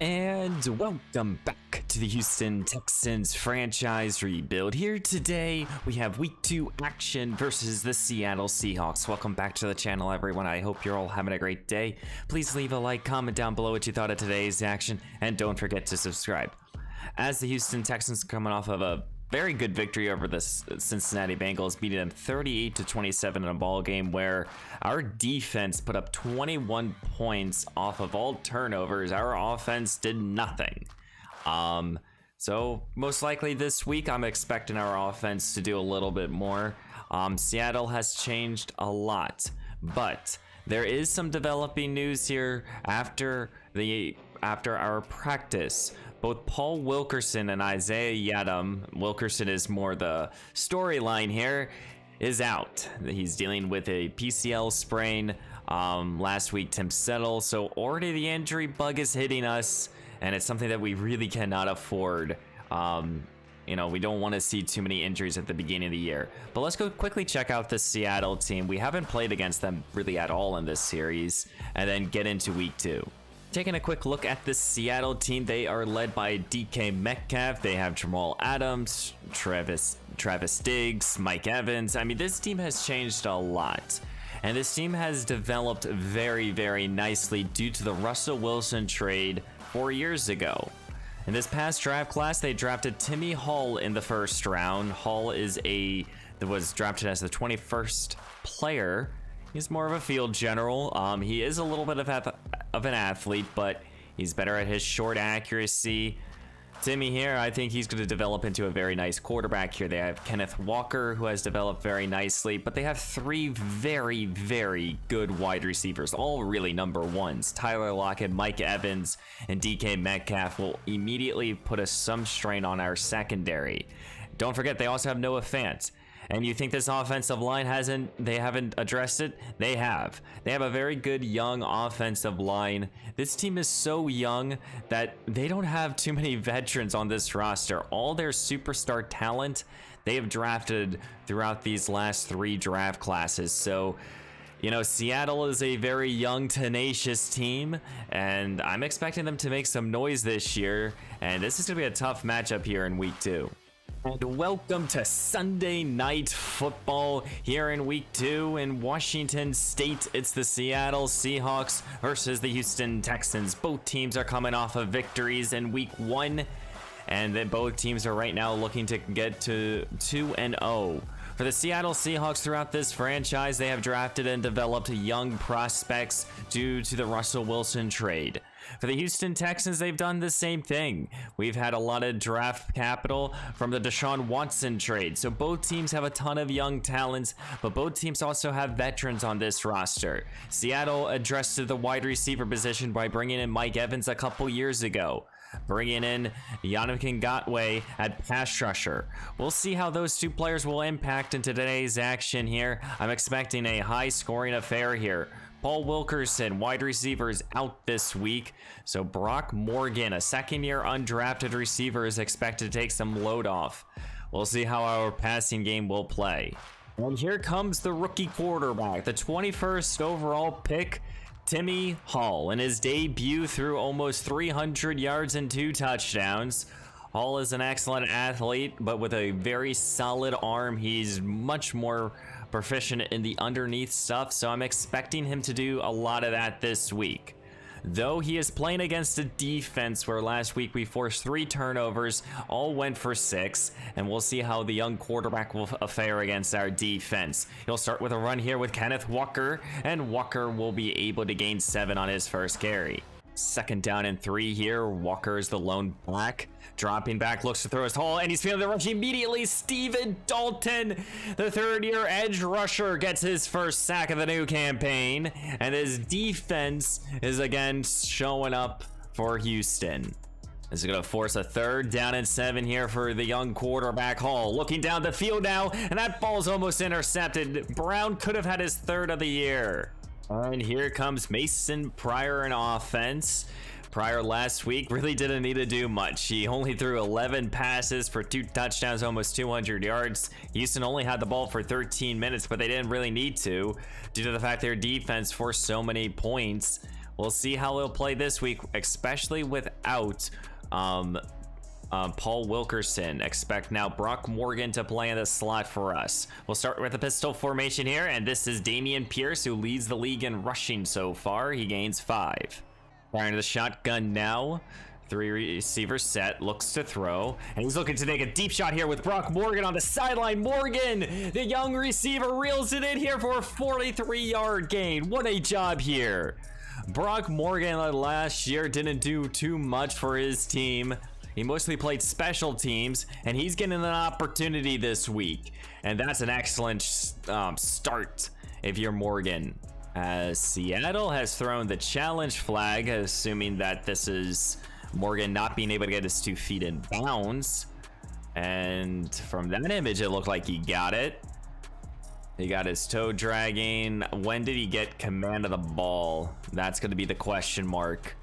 And welcome back to the Houston Texans franchise rebuild. Here today, we have week 2 action versus the Seattle Seahawks. Welcome back to the channel, everyone. I hope you're all having a great day. Please leave a like, comment down below what you thought of today's action, and don't forget to subscribe. As the Houston Texans are coming off of a very good victory over the Cincinnati Bengals, beating them 38-27 in a ball game where our defense put up 21 points off of all turnovers. Our offense did nothing. So most likely this week, I'm expecting our offense to do a little bit more. Seattle has changed a lot, but there is some developing news here after our practice. Both Paul Wilkerson and Isaiah Yadam, Wilkerson is more the storyline here, is out. He's dealing with a PCL sprain. Last week, Tim Settle. So already the injury bug is hitting us, and it's something that we really cannot afford. We don't want to see too many injuries at the beginning of the year. But let's go quickly check out the Seattle team. We haven't played against them really at all in this series, and then get into week 2. Taking a quick look at the Seattle team, they are led by DK Metcalf. They have Jamal Adams, Travis Diggs, Mike Evans. I mean, this team has changed a lot. And this team has developed very, very nicely due to the Russell Wilson trade 4 years ago. In this past draft class, they drafted Timmy Hall in the first round. Hall was drafted as the 21st player. He's more of a field general. He is a little bit of an athlete, but he's better at his short accuracy. Timmy here, I think he's going to develop into a very nice quarterback here. They have Kenneth Walker, who has developed very nicely, but they have 3 very, very good wide receivers, all really number ones. Tyler Lockett, Mike Evans, and DK Metcalf will immediately put some strain on our secondary. Don't forget, they also have Noah Fant. And you think this offensive line haven't addressed it? They have. They have a very good young offensive line. This team is so young that they don't have too many veterans on this roster. All their superstar talent, they have drafted throughout these last 3 draft classes. So, Seattle is a very young, tenacious team, and I'm expecting them to make some noise this year. And this is going to be a tough matchup here in week 2. And welcome to Sunday Night Football here in week 2 in Washington State. It's the Seattle Seahawks versus the Houston Texans. Both teams are coming off of victories in week 1, and then both teams are right now looking to get to 2-0. For the Seattle Seahawks, throughout this franchise, they have drafted and developed young prospects due to the Russell Wilson trade. For the Houston Texans, they've done the same thing. We've had a lot of draft capital from the Deshaun Watson trade. So both teams have a ton of young talents, but both teams also have veterans on this roster. Seattle addressed the wide receiver position by bringing in Mike Evans a couple years ago, bringing in Yannick Ngakoue at pass rusher. We'll see how those 2 players will impact in today's action here. I'm expecting a high-scoring affair here. Paul Wilkerson, wide receiver, is out this week. So Brock Morgan, a second-year undrafted receiver, is expected to take some load off. We'll see how our passing game will play. And here comes the rookie quarterback, the 21st overall pick, Timmy Hall. In his debut, threw almost 300 yards and 2 touchdowns. Hall is an excellent athlete, but with a very solid arm. He's much more proficient in the underneath stuff, so I'm expecting him to do a lot of that this week. Though he is playing against a defense where last week we forced 3 turnovers, all went for 6, and we'll see how the young quarterback will fare against our defense. He'll start with a run here with Kenneth Walker, and Walker will be able to gain 7 on his first carry. 2nd down and 3 here. Walker is the lone back. Dropping back, looks to throw his hole, and he's feeling the rush immediately. Steven Dalton, the 3rd-year edge rusher, gets his first sack of the new campaign. And his defense is again showing up for Houston. This is going to force a 3rd down and 7 here for the young quarterback Hall. Looking down the field now, and that ball's almost intercepted. Brown could have had his 3rd of the year. And here comes Mason Pryor in offense. Pryor last week really didn't need to do much. He only threw 11 passes for 2 touchdowns, almost 200 yards. Houston only had the ball for 13 minutes, but they didn't really need to due to the fact their defense forced so many points. We'll see how he'll play this week, especially without Paul Wilkerson. Expect now Brock Morgan to play in the slot for us. We'll start with the pistol formation here, and this is Dameon Pierce, who leads the league in rushing so far. He gains 5. Firing the shotgun now. 3 receivers set, looks to throw, and he's looking to take a deep shot here with Brock Morgan on the sideline. Morgan, the young receiver, reels it in here for a 43-yard gain. What a job here. Brock Morgan last year didn't do too much for his team. He mostly played special teams, and he's getting an opportunity this week, and that's an excellent start if you're Morgan. As Seattle has thrown the challenge flag, assuming that this is Morgan not being able to get his 2 feet in bounds. And from that image, it looked like he got it. He got his toe dragging. When did he get command of the ball? That's going to be the question mark.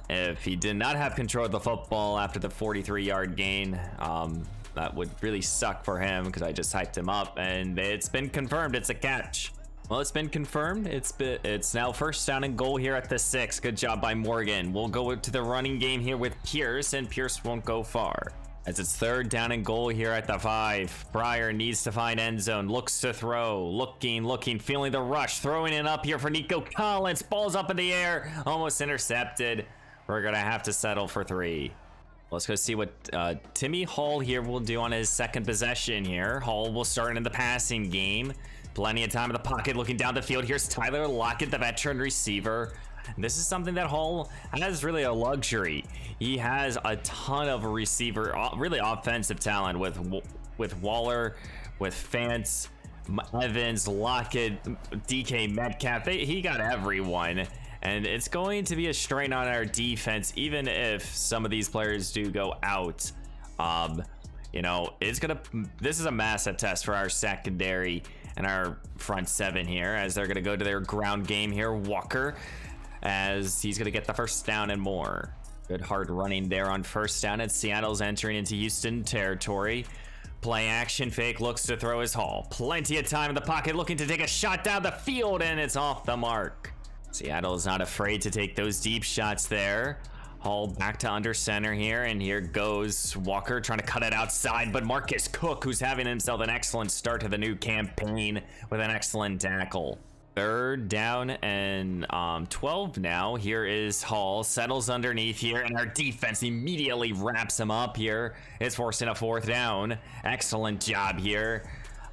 If he did not have control of the football after the 43-yard gain, that would really suck for him, because I just hyped him up, and it's been confirmed it's a catch. Well, it's been confirmed. It's now first down and goal here at the 6. Good job by Morgan. We'll go to the running game here with Pierce, and Pierce won't go far. As it's 3rd down and goal here at the 5. Pryor needs to find end zone. Looks to throw. Looking, feeling the rush. Throwing it up here for Nico Collins. Ball's up in the air. Almost intercepted. We're going to have to settle for 3. Let's go see what Timmy Hall here will do on his second possession here. Hall will start in the passing game. Plenty of time in the pocket, looking down the field. Here's Tyler Lockett, the veteran receiver. This is something that Hall has really a luxury. He has a ton of receiver, really offensive talent with Waller, with Fance, Evans, Lockett, DK Metcalf. He got everyone. And it's going to be a strain on our defense, even if some of these players do go out. You know, this is a massive test for our secondary and our front 7 here, as they're gonna go to their ground game here. Walker, as he's gonna get the first down and more. Good hard running there on first down, and Seattle's entering into Houston territory. Play action fake, looks to throw his Hall. Plenty of time in the pocket, looking to take a shot down the field, and it's off the mark. Seattle is not afraid to take those deep shots there. Hall back to under center here, and here goes Walker trying to cut it outside, but Marcus Cook, who's having himself an excellent start to the new campaign with an excellent tackle. 3rd down and 12 now. Here is Hall, settles underneath here, and our defense immediately wraps him up here. It's forcing a 4th down. Excellent job here.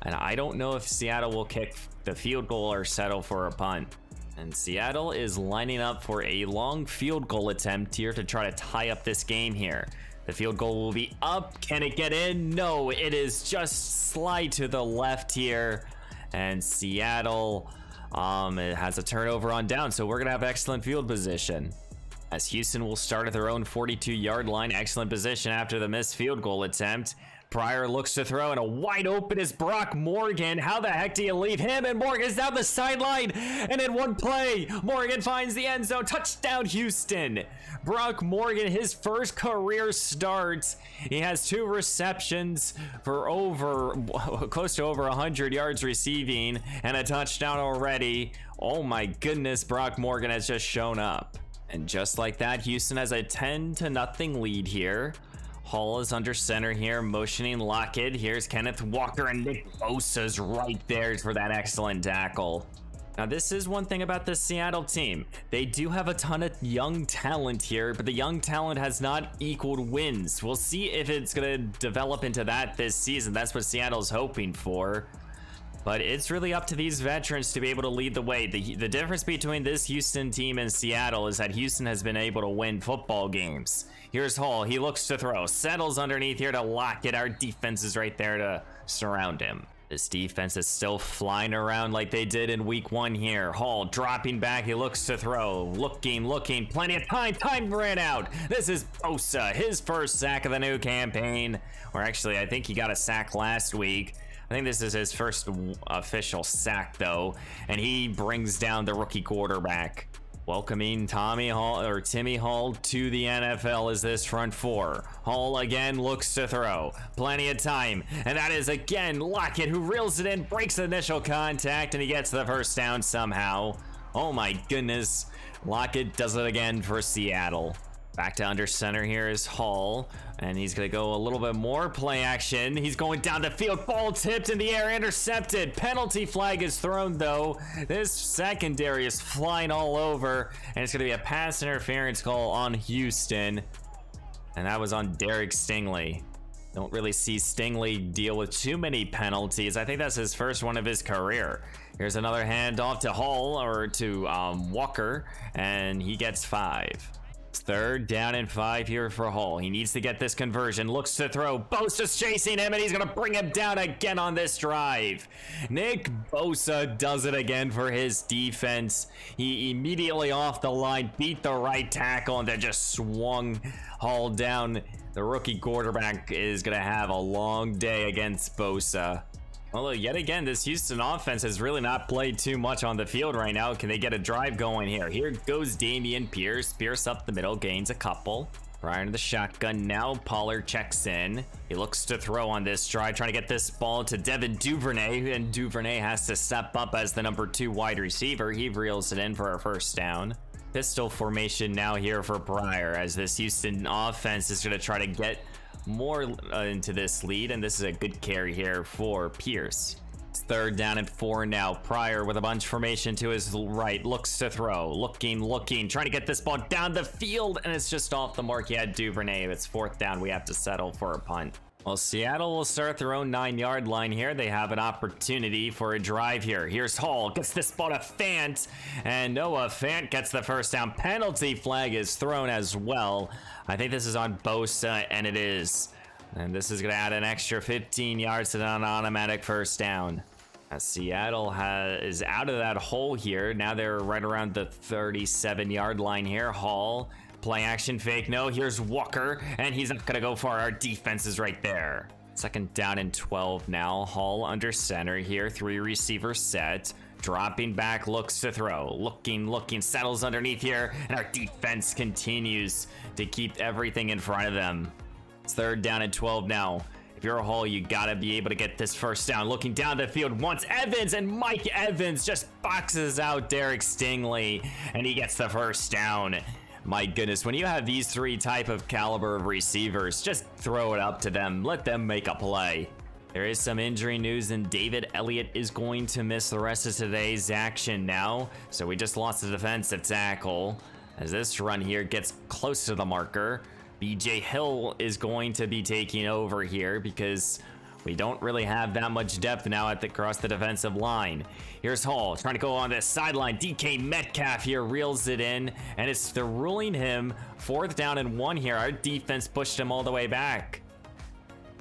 And I don't know if Seattle will kick the field goal or settle for a punt. And Seattle is lining up for a long field goal attempt here to try to tie up this game here. The field goal will be up. Can it get in? No, it is just slide to the left here. And Seattle it has a turnover on down, so we're going to have excellent field position. As Houston will start at their own 42-yard line. Excellent position after the missed field goal attempt. Pryor looks to throw, and a wide open is Brock Morgan. How the heck do you leave him? And Morgan's down the sideline, and in one play, Morgan finds the end zone. Touchdown, Houston. Brock Morgan, his first career start. He has 2 receptions for close to over 100 yards receiving, and a touchdown already. Oh my goodness, Brock Morgan has just shown up. And just like that, Houston has a 10-0 lead here. Hall is under center here, motioning Lockett. Here's Kenneth Walker, and Nick Bosa's right there for that excellent tackle. Now, this is one thing about the Seattle team. They do have a ton of young talent here, but the young talent has not equaled wins. We'll see if it's going to develop into that this season. That's what Seattle's hoping for. But it's really up to these veterans to be able to lead the way. The difference between this Houston team and Seattle is that Houston has been able to win football games. Here's Hall. He looks to throw. Settles underneath here to Lockett. Our defense is right there to surround him. This defense is still flying around like they did in week 1 here. Hall dropping back. He looks to throw. Looking. Plenty of time. Time ran out. This is Bosa. His first sack of the new campaign. Or actually, I think he got a sack last week. I think this is his first official sack, though, and he brings down the rookie quarterback. Welcoming Timmy Hall to the NFL is this front 4. Hall again looks to throw. Plenty of time, and that is again Lockett, who reels it in, breaks the initial contact, and he gets the first down somehow. Oh my goodness. Lockett does it again for Seattle. Back to under center here is Hall, and he's going to go a little bit more play action. He's going down the field, ball tipped in the air, intercepted. Penalty flag is thrown though. This secondary is flying all over, and it's going to be a pass interference call on Houston, and that was on Derek Stingley. Don't really see Stingley deal with too many penalties. I think that's his first one of his career. Here's another handoff to Hall, or to Walker, and he gets 5. It's 3rd down and 5 here for Hall. He needs to get this conversion. Looks to throw. Bosa's chasing him, and he's going to bring him down again on this drive. Nick Bosa does it again for his defense. He immediately off the line beat the right tackle and then just swung Hall down. The rookie quarterback is going to have a long day against Bosa. Although, yet again, this Houston offense has really not played too much on the field right now. Can they get a drive going here? Here goes Dameon Pierce. Pierce up the middle, gains a couple. Prior to the shotgun, now Pollard checks in. He looks to throw on this drive, trying to get this ball to Devin Duvernay, and Duvernay has to step up as the number 2 wide receiver. He reels it in for a first down. Pistol formation now here for Pryor, as this Houston offense is going to try to get more into this lead, and this is a good carry here for Pierce. It's 3rd down and 4 now. Pryor with a bunch formation to his right, looks to throw, looking, trying to get this ball down the field, and it's just off the mark. He had Duvernay. It's 4th down. We have to settle for a punt. Well, Seattle will start their own 9-yard line here. They have an opportunity for a drive here. Here's Hall, gets this ball to Fant, and Noah Fant gets the first down. Penalty flag is thrown as well. I think this is on Bosa, and it is. And this is going to add an extra 15 yards to an automatic first down. As Seattle is out of that hole here. Now they're right around the 37-yard line here. Hall. Play action fake. No, here's Walker, and he's not gonna go far. Our defense is right there. 2nd down and 12 now. Hall under center here. 3 receiver set. Dropping back, looks to throw. Looking, settles underneath here, and our defense continues to keep everything in front of them. It's 3rd down and 12 now. If you're a Hall, you gotta be able to get this first down. Looking down the field, wants Evans, and Mike Evans just boxes out Derek Stingley, and he gets the first down. My goodness, when you have these 3 type of caliber of receivers, just throw it up to them. Let them make a play. There is some injury news, and David Elliott is going to miss the rest of today's action now. So we just lost the defensive tackle. As this run here gets close to the marker, BJ Hill is going to be taking over here because we don't really have that much depth now across the defensive line. Here's Hall trying to go on this sideline. DK Metcalf here reels it in, and they're ruling him 4th down and 1 here. Our defense pushed him all the way back.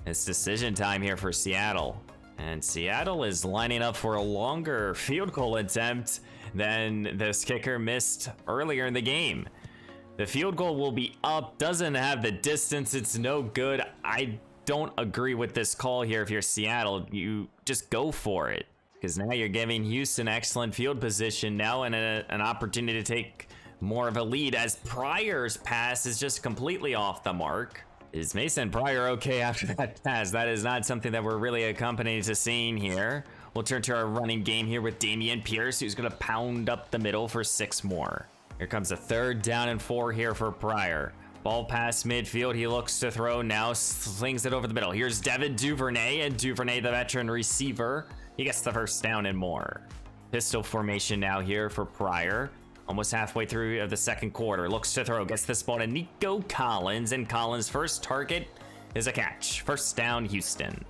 It's decision time here for Seattle. And Seattle is lining up for a longer field goal attempt than this kicker missed earlier in the game. The field goal will be up, doesn't have the distance, it's no good. I don't agree with this call here. If you're Seattle, you just go for it, because now you're giving Houston excellent field position now and an opportunity to take more of a lead, as Pryor's pass is just completely off the mark. Is Mason Pryor okay after that pass? That is not something that we're really accompanied to seeing here. We'll turn to our running game here with Dameon Pierce, who's going to pound up the middle for 6 more. Here comes a 3rd down and 4 here for Pryor. Ball past midfield, he looks to throw now, slings it over the middle. Here's Devin Duvernay, and Duvernay, the veteran receiver, he gets the first down and more. Pistol formation now here for Pryor. Almost halfway through of the 2nd quarter, looks to throw, gets this ball to Nico Collins, and Collins' first target is a catch. First down, Houston.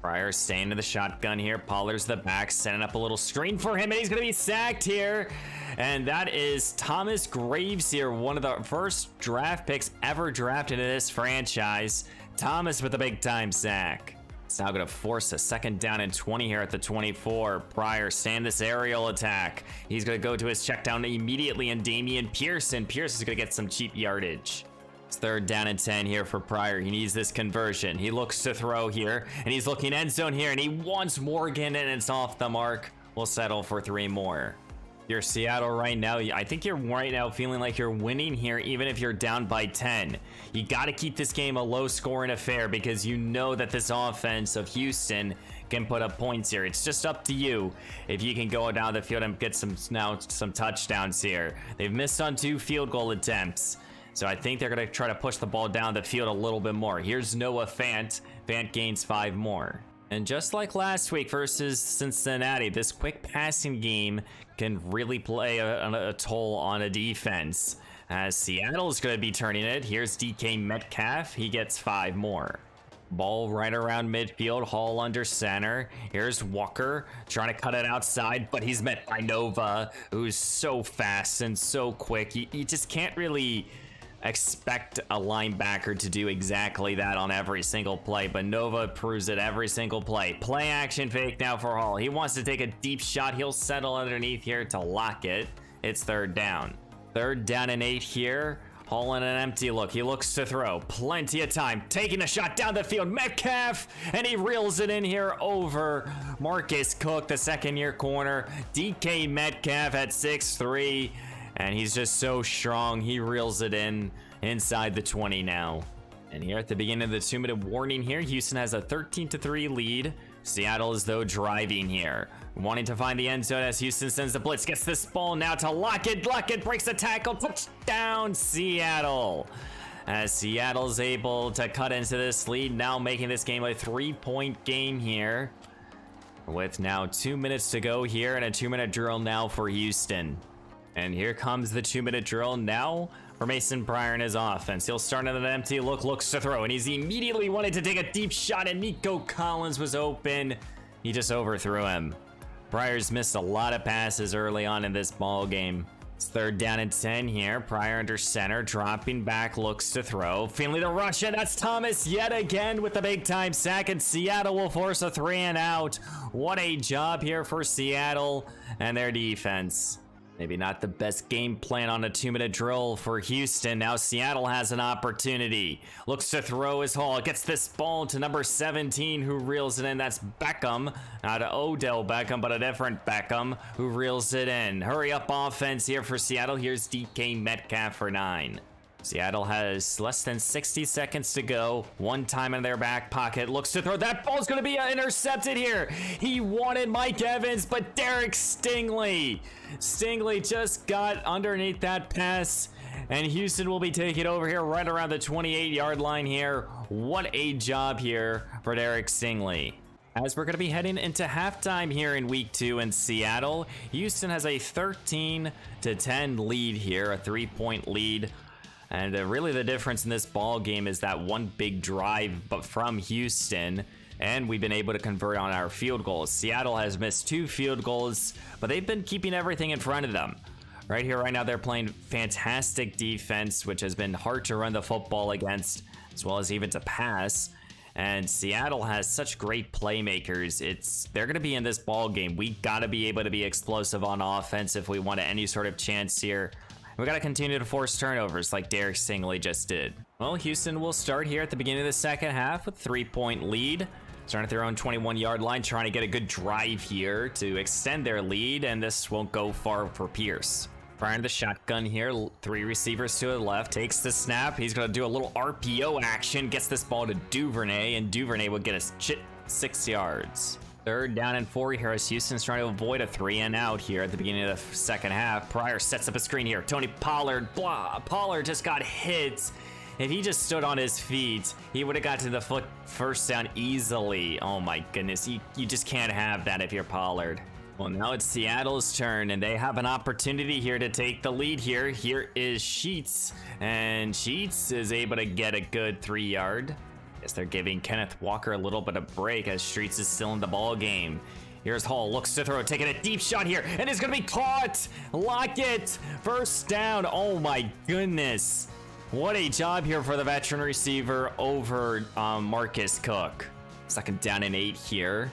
Pryor staying to the shotgun here. Pollard's the back, setting up a little screen for him, and he's going to be sacked here. And that is Thomas Graves here, one of the first draft picks ever drafted in this franchise. Thomas with a big-time sack. It's now going to force a 2nd down and 20 here at the 24. Pryor staying this aerial attack. He's going to go to his check down immediately, and Dameon Pierce is going to get some cheap yardage. It's 3rd down and 10 here for Pryor. He needs this conversion. He looks to throw here, and he's looking end zone here, and he wants Morgan, and it's off the mark. We'll settle for 3 more. You're Seattle right now. I think you're right now feeling like you're winning here, even if you're down by 10. You got to keep this game a low-scoring affair because you know that this offense of Houston can put up points here. It's just up to you if you can go down the field and get some touchdowns here. They've missed on 2 field goal attempts, so I think they're going to try to push the ball down the field a little bit more. Here's Noah Fant. Fant gains 5 more. And just like last week versus Cincinnati, this quick passing game can really play a toll on a defense. As Seattle's going to be turning it. Here's DK Metcalf. He gets 5 more. Ball right around midfield. Hall under center. Here's Walker trying to cut it outside, but he's met by Nova, who's so fast and so quick. You just can't really expect a linebacker to do exactly that on every single play, but Nova proves it every single play. Play action fake now for Hall. He wants to take a deep shot. He'll settle underneath here to lock it. It's 3rd down. 3rd down and 8 here. Hall in an empty look. He looks to throw. Plenty of time. Taking a shot down the field. Metcalf, and he reels it in here over Marcus Cook, the 2nd-year corner. DK Metcalf at 6'3", and he's just so strong. He reels it in inside the 20 now. And here at the beginning of the 2-minute warning here, Houston has a 13-3 lead. Seattle is, though, driving here, wanting to find the end zone as Houston sends the blitz. Gets this ball now to Lockett. Lockett breaks the tackle. Touchdown, Seattle. As Seattle's able to cut into this lead, now making this game a 3-point game here. With now 2 minutes to go here and a 2-minute drill now for Houston. And here comes the 2-minute drill now for Mason Pryor and his offense. He'll start in an empty look, looks to throw, and he's immediately wanted to take a deep shot, and Nico Collins was open. He just overthrew him. Pryor's missed a lot of passes early on in this ball game. It's 3rd down and 10 here. Pryor under center, dropping back, looks to throw. Finley to rush, and that's Thomas yet again with the big-time sack, and Seattle will force a 3-and-out. What a job here for Seattle and their defense. Maybe not the best game plan on a 2-minute drill for Houston. Now Seattle has an opportunity. Looks to throw his Hall. Gets this ball to number 17 who reels it in. That's Beckham. Not Odell Beckham, but a different Beckham who reels it in. Hurry up offense here for Seattle. Here's DK Metcalf for 9. Seattle has less than 60 seconds to go. 1 time in their back pocket. Looks to throw. That ball's going to be intercepted here. He wanted Mike Evans, but Derek Stingley just got underneath that pass, and Houston will be taking over here right around the 28-yard line here. What a job here for Derek Stingley. As we're going to be heading into halftime here in week 2 in Seattle, Houston has a 13-10 lead here, a 3-point lead. And really the difference in this ball game is that one big drive but from Houston, and we've been able to convert on our field goals. Seattle has missed 2 field goals, but they've been keeping everything in front of them. Right here, right now, they're playing fantastic defense, which has been hard to run the football against, as well as even to pass. And Seattle has such great playmakers. They're going to be in this ball game. We got to be able to be explosive on offense if we want any sort of chance here. We got to continue to force turnovers like Derek Stingley just did. Well, Houston will start here at the beginning of the second half with a 3-point lead. Starting at their own 21-yard line, trying to get a good drive here to extend their lead, and this won't go far for Pierce. Firing the shotgun here, 3 receivers to the left, takes the snap. He's going to do a little RPO action, gets this ball to Duvernay, and Duvernay will get a 6 yards. 3rd down and 4 here as Houston's trying to avoid a 3-and-out here at the beginning of the second half. Pryor sets up a screen here. Tony Pollard, Pollard just got hit. If he just stood on his feet, he would have got to the first down easily. Oh my goodness, you just can't have that if you're Pollard. Well, now it's Seattle's turn, and they have an opportunity here to take the lead here. Here is Sheets, and Sheets is able to get a good 3-yard. Guess they're giving Kenneth Walker a little bit of break as Streets is still in the ball game. Here's Hall, looks to throw, taking a deep shot here, and it's going to be caught. Lockett, first down. Oh my goodness. What a job here for the veteran receiver over Marcus Cook. 2nd down and 8 here.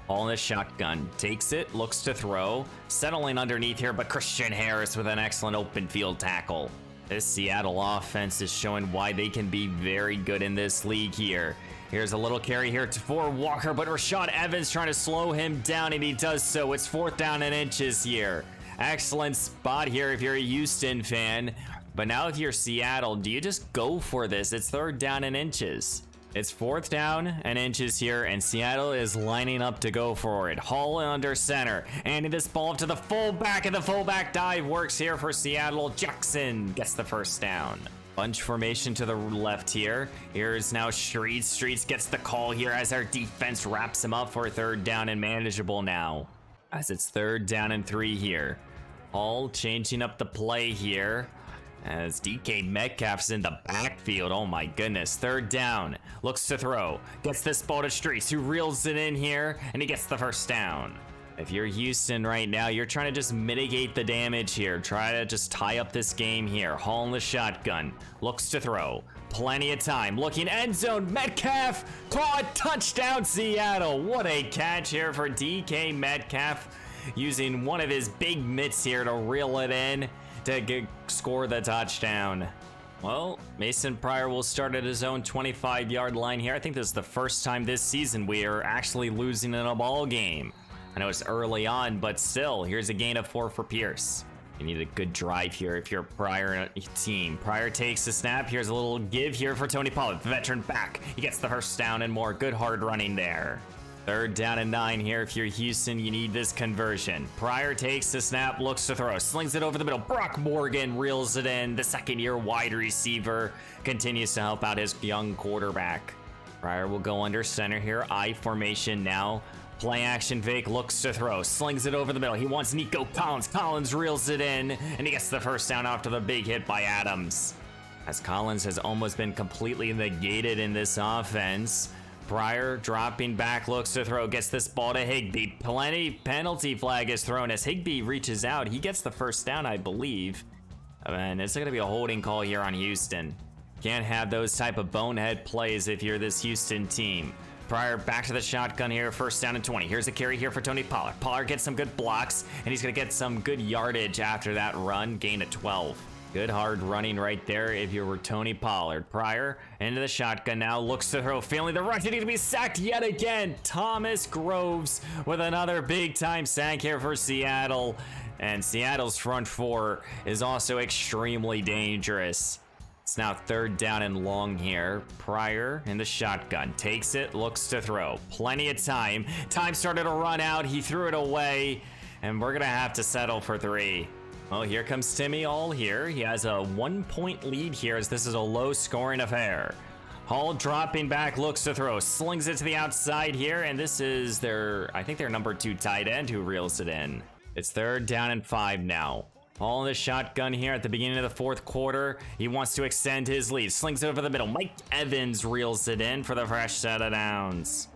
Hall in the shotgun, takes it, looks to throw, settling underneath here, but Christian Harris with an excellent open field tackle. This Seattle offense is showing why they can be very good in this league here. Here's a little carry here for Walker, but Rashad Evans trying to slow him down, and he does so. It's 4th down and inches here Excellent spot here if you're a Houston fan. But now if you're Seattle, do you just go for this? It's 3rd down and inches. It's 4th down and inches here, and Seattle is lining up to go for it. Hall under center, and this ball to the fullback, and the fullback dive works here for Seattle. Jackson gets the 1st down. Bunch formation to the left here. Here's now Streets. Streets gets the call here as our defense wraps him up for 3rd down and manageable now. As it's 3rd down and 3 here. Hall changing up the play here. As DK Metcalf's in the backfield. Oh my goodness. 3rd down. Looks to throw. Gets this ball to Streets, who reels it in here, and he gets the 1st down. If you're Houston right now, you're trying to just mitigate the damage here. Try to just tie up this game here. Hall in the shotgun. Looks to throw. Plenty of time. Looking end zone. Metcalf caught. Touchdown Seattle. What a catch here for DK Metcalf. Using one of his big mitts here to reel it in to score the touchdown. Well, Mason Pryor will start at his own 25-yard line here. I think this is the first time this season we are actually losing in a ball game. I know it's early on, but still, here's a gain of 4 for Pierce. You need a good drive here if you're a Pryor team. Pryor takes the snap. Here's a little give here for Tony Pollard, veteran back. He gets the 1st down and more. Good hard running there. 3rd down and 9 here. If you're Houston, you need this conversion. Pryor takes the snap, looks to throw, slings it over the middle. Brock Morgan reels it in. The 2nd-year wide receiver continues to help out his young quarterback. Pryor will go under center here. I formation now. Play action fake, looks to throw, slings it over the middle. He wants Nico Collins. Collins reels it in, and he gets the 1st down after the big hit by Adams. As Collins has almost been completely negated in this offense. Pryor dropping back, looks to throw, gets this ball to Higbee. Penalty flag is thrown as Higbee reaches out. He gets the 1st down, I believe. And it's going to be a holding call here on Houston. Can't have those type of bonehead plays if you're this Houston team. Pryor back to the shotgun here, 1st down and 20. Here's a carry here for Tony Pollard. Pollard gets some good blocks, and he's going to get some good yardage after that run, gain of 12. Good hard running right there if you were Tony Pollard. Pryor into the shotgun now, looks to throw, failing the rush, and he's going to be sacked yet again. Thomas Groves with another big time sack here for Seattle. And Seattle's front 4 is also extremely dangerous. It's now 3rd down and long here. Pryor in the shotgun. Takes it, looks to throw. Plenty of time. Time started to run out. He threw it away. And we're going to have to settle for 3. Well, here comes Timmy Hall here. He has a 1-point lead here as this is a low-scoring affair. Hall dropping back, looks to throw. Slings it to the outside here. And this is I think their number 2 tight end who reels it in. It's 3rd down and 5 now. Hall in the shotgun here at the beginning of the 4th quarter. He wants to extend his lead. Slings it over the middle. Mike Evans reels it in for the fresh set of downs.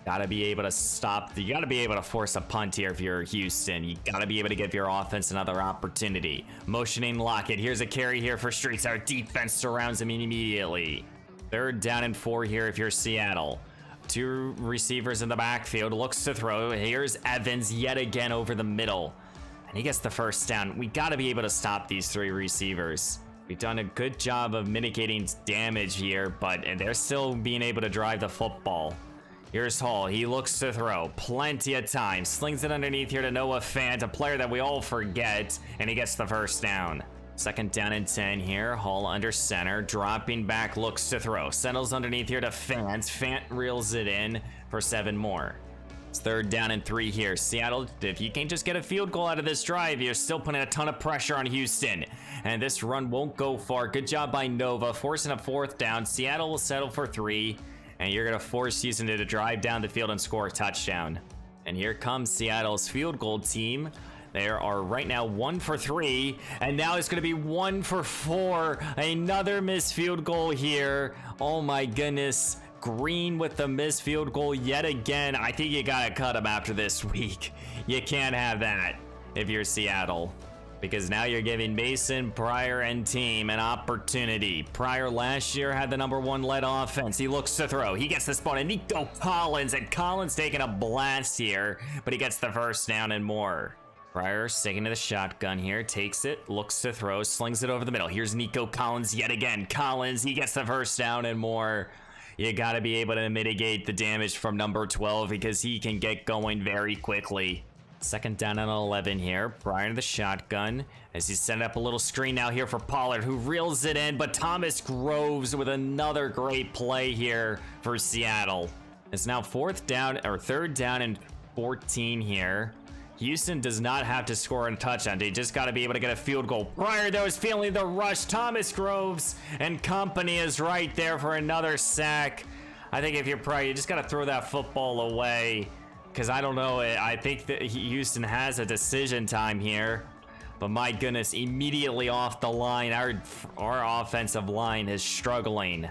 Gotta be able to stop. You gotta be able to force a punt here if you're Houston. You gotta be able to give your offense another opportunity. Motioning Lockett. Here's a carry here for Streets. Our defense surrounds him immediately. 3rd down and 4 here if you're Seattle. 2 receivers in the backfield. Looks to throw. Here's Evans yet again over the middle. And he gets the 1st down. We got to be able to stop these 3 receivers. We've done a good job of mitigating damage here, but they're still being able to drive the football. Here's Hall. He looks to throw. Plenty of time. Slings it underneath here to Noah Fant, a player that we all forget, and he gets the 1st down. 2nd down and 10 here. Hall under center. Dropping back, looks to throw. Settles underneath here to Fant. Fant reels it in for 7 more. It's 3rd down and 3 here. Seattle, if you can't just get a field goal out of this drive, you're still putting a ton of pressure on Houston. And this run won't go far. Good job by Nova, forcing a 4th down. Seattle will settle for 3. And you're going to force Houston to drive down the field and score a touchdown. And here comes Seattle's field goal team. They are right now 1 for 3. And now it's going to be 1 for 4. Another missed field goal here. Oh my goodness. Green with the missed field goal yet again. I think you gotta cut him after this week. You can't have that if you're Seattle, because now you're giving Mason Pryor and team an opportunity. Pryor last year had the number 1 led offense. He looks to throw. He gets the spot to Nico Collins, and Collins taking a blast here, but he gets the 1st down and more. Pryor sticking to the shotgun here, takes it, looks to throw, slings it over the middle. Here's Nico Collins yet again. Collins, he gets the 1st down and more. You got to be able to mitigate the damage from number 12 because he can get going very quickly. Second down and 11 here, prior to the shotgun, as he's setting up a little screen now here for Pollard, who reels it in, but Thomas Groves with another great play here for Seattle. It's now third down and 14 here. Houston does not have to score a touchdown. They just got to be able to get a field goal. Pryor, though, is feeling the rush. Thomas Groves and company is right there for another sack. I think if you're Pryor, you just got to throw that football away. Because I don't know, I think that Houston has a decision time here. But my goodness, immediately off the line, our offensive line is struggling.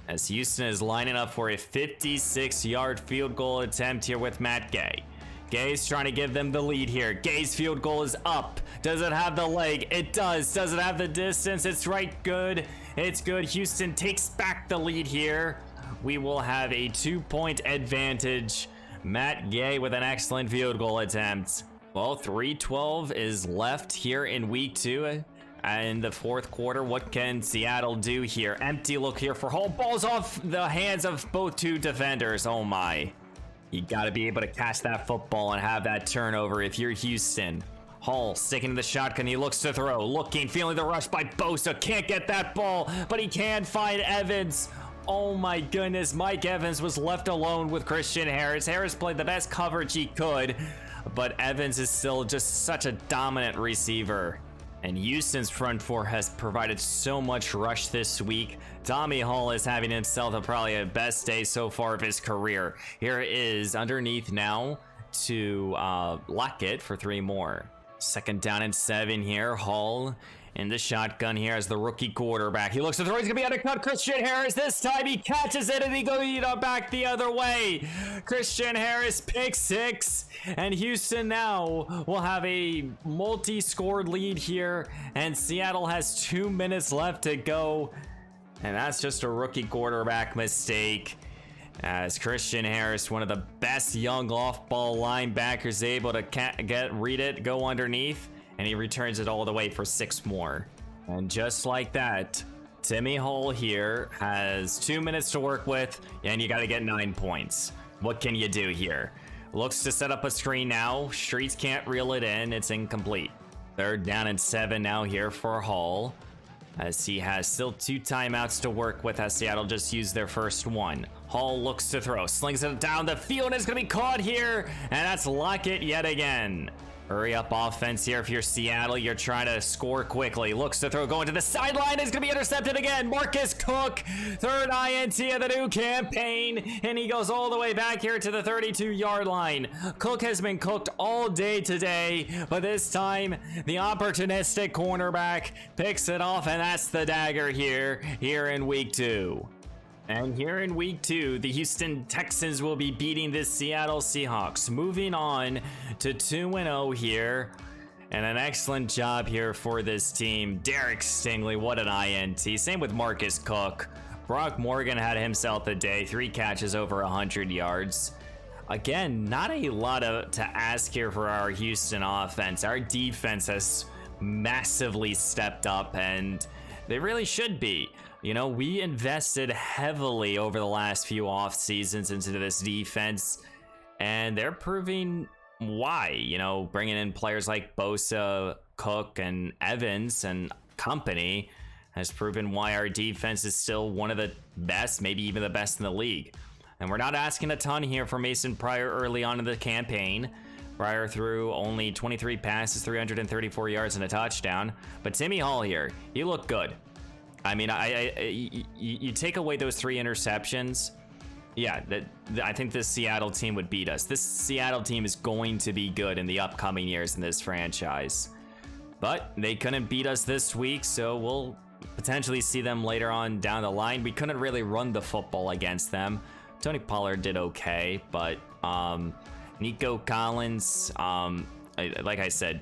As Houston is lining up for a 56-yard field goal attempt here with Matt Gay. Gay's trying to give them the lead here. Gay's field goal is up. Does it have the leg? It does. Does it have the distance? It's right good. It's good. Houston takes back the lead here. We will have a 2-point advantage. Matt Gay with an excellent field goal attempt. Well, 3:12 is left here in week 2 in the fourth quarter. What can Seattle do here? Empty look here for Hall. Ball's off the hands of both two defenders. Oh my. You got to be able to catch that football and have that turnover if you're Houston. Hall sticking to the shotgun. He looks to throw. Looking, feeling the rush by Bosa. Can't get that ball, but he can find Evans. Oh my goodness, Mike Evans was left alone with Christian Harris. Harris played the best coverage he could, but Evans is still just such a dominant receiver. And Houston's front four has provided so much rush this week. Tommy Hall is having himself probably a best day so far of his career. Here is underneath now to Lockett for 3 more. Second down and 7 here. Hall in the shotgun here as the rookie quarterback. He looks to throw. He's going to be undercut. Christian Harris. This time he catches it and he goes back the other way. Christian Harris pick 6. And Houston now will have a multi-scored lead here. And Seattle has 2 minutes left to go. And that's just a rookie quarterback mistake. As Christian Harris, one of the best young off-ball linebackers, able to read it, go underneath. And he returns it all the way for 6 more. And just like that, Timmy Hall here has 2 minutes to work with, and you got to get 9 points. What can you do here? Looks to set up a screen now. Streets can't reel it in. It's incomplete. Third down and 7 now here for Hall, as he has still 2 timeouts to work with, as Seattle just used their first one. Hall looks to throw, slings it down the field, and it's going to be caught here, and that's Lockett yet again. Hurry up offense here if you're Seattle. You're trying to score quickly. Looks to throw, going to the sideline. It's going to be intercepted again. Marcus Cook, third INT of the new campaign. And he goes all the way back here to the 32-yard line. Cook has been cooked all day today. But this time, the opportunistic cornerback picks it off. And that's the dagger here in week 2. And here in week 2, the Houston Texans will be beating the Seattle Seahawks. Moving on to 2-0 here. And an excellent job here for this team. Derek Stingley, what an INT. Same with Marcus Cook. Brock Morgan had himself a day. 3 catches over 100 yards. Again, not a lot to ask here for our Houston offense. Our defense has massively stepped up, and they really should be. You know, we invested heavily over the last few off seasons into this defense, and they're proving why. You know, bringing in players like Bosa, Cook, and Evans and company has proven why our defense is still one of the best, maybe even the best in the league. And we're not asking a ton here for Mason Pryor early on in the campaign. Pryor threw only 23 passes, 334 yards, and a touchdown. But Timmy Hall here, he looked good. I mean, you take away those 3 interceptions, yeah, I think this Seattle team would beat us. This Seattle team is going to be good in the upcoming years in this franchise. But they couldn't beat us this week, so we'll potentially see them later on down the line. We couldn't really run the football against them. Tony Pollard did okay, but Nico Collins, like I said,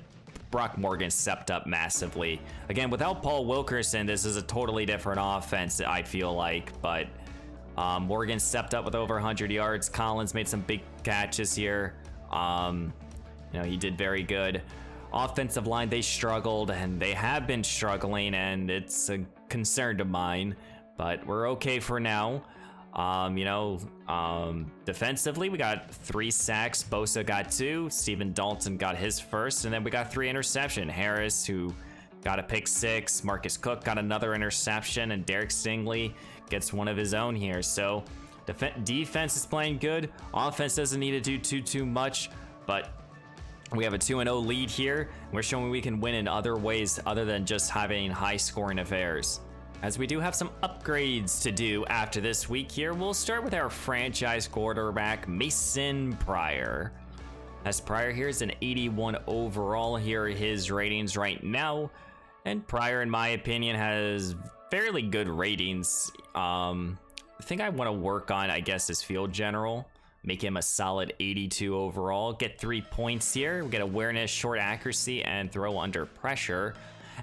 Brock Morgan stepped up massively. Again, without Paul Wilkerson, this is a totally different offense, I feel like. But Morgan stepped up with over 100 yards. Collins made some big catches here. You know, he did very good. Offensive line, they struggled, and they have been struggling, and it's a concern of mine. But we're okay for now. Defensively, we got 3 sacks. Bosa got 2. Stephen Dalton got his first. And then we got 3 interception. Harris, who got a pick 6. Marcus Cook got another interception. And Derek Stingley gets one of his own here. So defense is playing good. Offense doesn't need to do too much. But we have a 2-0 lead here. We're showing we can win in other ways other than just having high-scoring affairs. As we do have some upgrades to do after this week here, we'll start with our franchise quarterback, Mason Pryor. As Pryor here is an 81 overall, here are his ratings right now. And Pryor, in my opinion, has fairly good ratings. The thing I want to work on, I guess, is field general. Make him a solid 82 overall. Get 3 points here. We get awareness, short accuracy, and throw under pressure.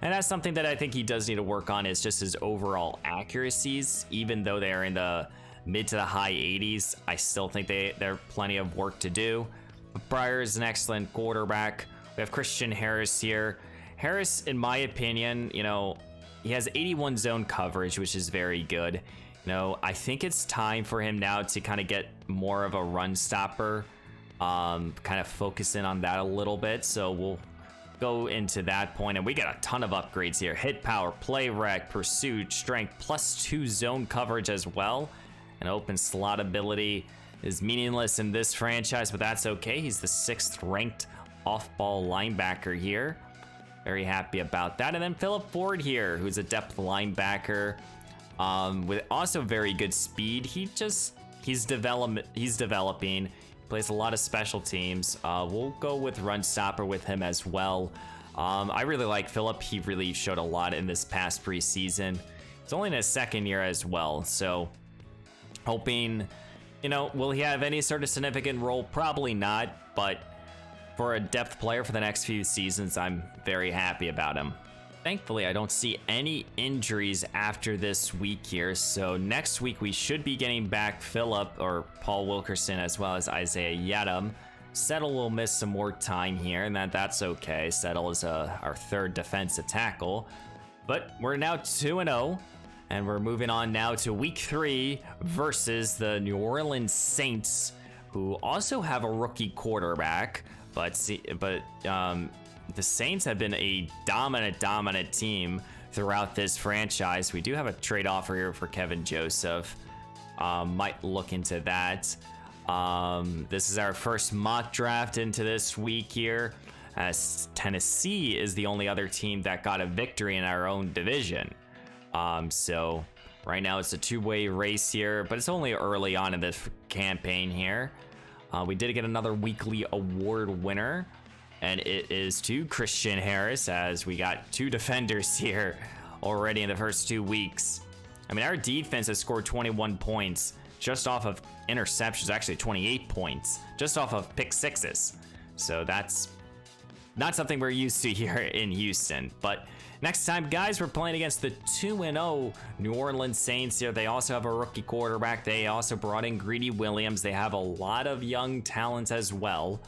And that's something that I think he does need to work on, is just his overall accuracies. Even though they're in the mid to the high 80s, I still think there are plenty of work to do. But Pryor is an excellent quarterback. We have Christian Harris here. Harris, in my opinion, he has 81 zone coverage, which is very good. I think it's time for him now to kind of get more of a run stopper, kind of focus in on that a little bit. So we'll go into that point, and we got a ton of upgrades here. Hit power, play rec, pursuit, strength, +2 zone coverage as well. And open slot ability is meaningless in this franchise, but that's okay. He's the 6th ranked off-ball linebacker here. Very happy about that. And then Phillip Ford here, who's a depth linebacker with also very good speed. He's developing. Plays a lot of special teams. We'll go with run stopper with him as well. I really like Phillip. He really showed a lot in this past preseason. He's only in his 2nd year as well. So hoping, will he have any sort of significant role? Probably not. But for a depth player for the next few seasons, I'm very happy about him. Thankfully, I don't see any injuries after this week here. So next week, we should be getting back Phillip or Paul Wilkerson as well as Isaiah Yadam. Settle will miss some more time here, and that's okay. Settle is our 3rd defensive tackle. But we're now 2-0, and we're moving on now to week 3 versus the New Orleans Saints, who also have a rookie quarterback. But the Saints have been a dominant team throughout this franchise. We do have a trade offer here for Kevin Joseph. Might look into that. This is our first mock draft into this week here, as Tennessee is the only other team that got a victory in our own division. So right now it's a 2-way race here, but it's only early on in this campaign here. We did get another weekly award winner, and it is to Christian Harris, as we got 2 defenders here already in the first 2 weeks. I mean, our defense has scored 21 points just off of interceptions, actually 28 points, just off of pick 6s. So that's not something we're used to here in Houston. But next time, guys, we're playing against the 2-0 New Orleans Saints here. They also have a rookie quarterback. They also brought in Greedy Williams. They have a lot of young talents as well,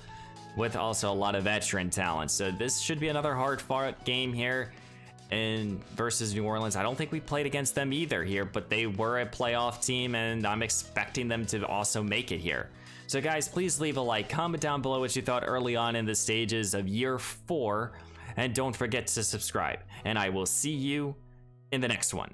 with also a lot of veteran talent. So this should be another hard-fought game here versus New Orleans. I don't think we played against them either here, but they were a playoff team, and I'm expecting them to also make it here. So guys, please leave a like, comment down below what you thought early on in the stages of year 4, and don't forget to subscribe. And I will see you in the next one.